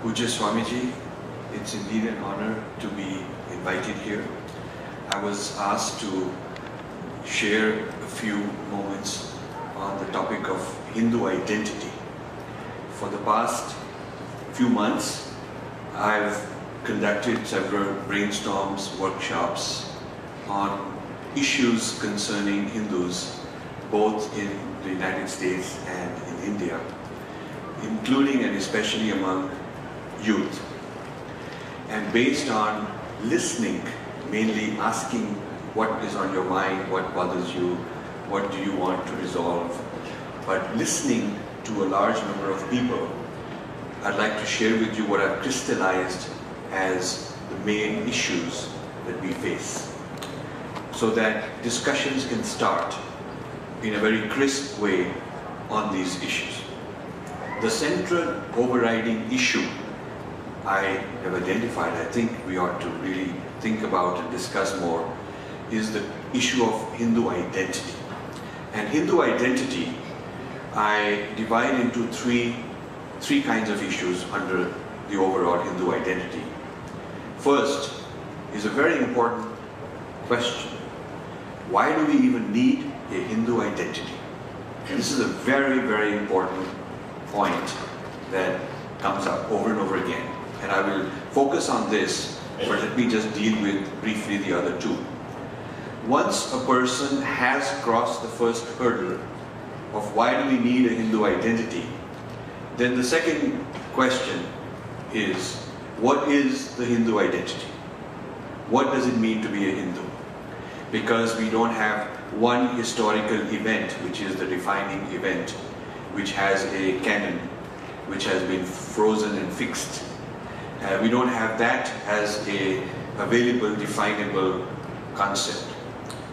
Pujya Swamiji, it's indeed an honor to be invited here. I was asked to share a few moments on the topic of Hindu identity. For the past few months, I've conducted several brainstorms, workshops on issues concerning Hindus, both in the United States and in India, including and especially among youth. And based on listening, mainly asking what is on your mind, what bothers you, what do you want to resolve, but listening to a large number of people, I'd like to share with you what I've crystallized as the main issues that we face, so that discussions can start in a very crisp way on these issues. The central overriding issue I have identified, I think we ought to really think about and discuss more, is the issue of Hindu identity. And Hindu identity, I divide into three kinds of issues under the overall Hindu identity. First is a very important question. Why do we even need a Hindu identity? And this is a very, very important point that comes up over and over again. And I will focus on this, but let me just deal with briefly the other two. Once a person has crossed the first hurdle of why do we need a Hindu identity, then the second question is, what is the Hindu identity? What does it mean to be a Hindu? Because we don't have one historical event, which is the defining event, which has a canon, which has been frozen and fixed. We don't have that as a available, definable concept.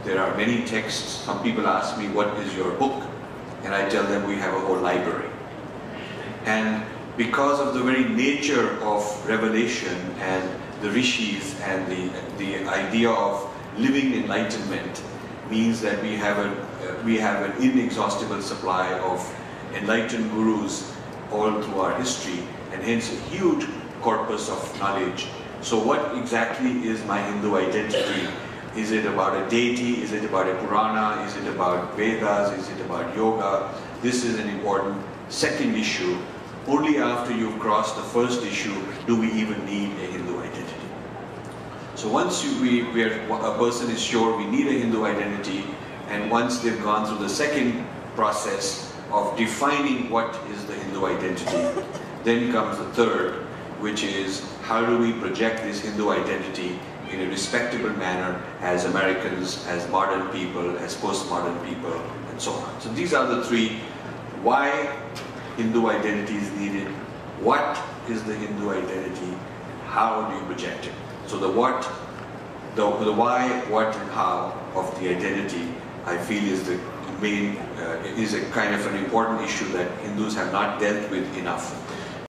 There are many texts. Some people ask me, what is your book? And I tell them we have a whole library. And because of the very nature of revelation and the rishis and the idea of living enlightenment means that we have an inexhaustible supply of enlightened gurus all through our history, and hence a huge corpus of knowledge. So what exactly is my Hindu identity? Is it about a deity? Is it about a Purana? Is it about Vedas? Is it about yoga? This is an important second issue. Only after you've crossed the first issue do we even need a Hindu identity. So once a person is sure we need a Hindu identity, and once they've gone through the second process of defining what is the Hindu identity, then comes the third, which is how do we project this Hindu identity in a respectable manner as Americans, as modern people, as postmodern people, and so on. So these are the three. Why Hindu identity is needed, what is the Hindu identity, how do you project it? So the what, the why, what, and how of the identity, I feel is the main, is a kind of an important issue that Hindus have not dealt with enough.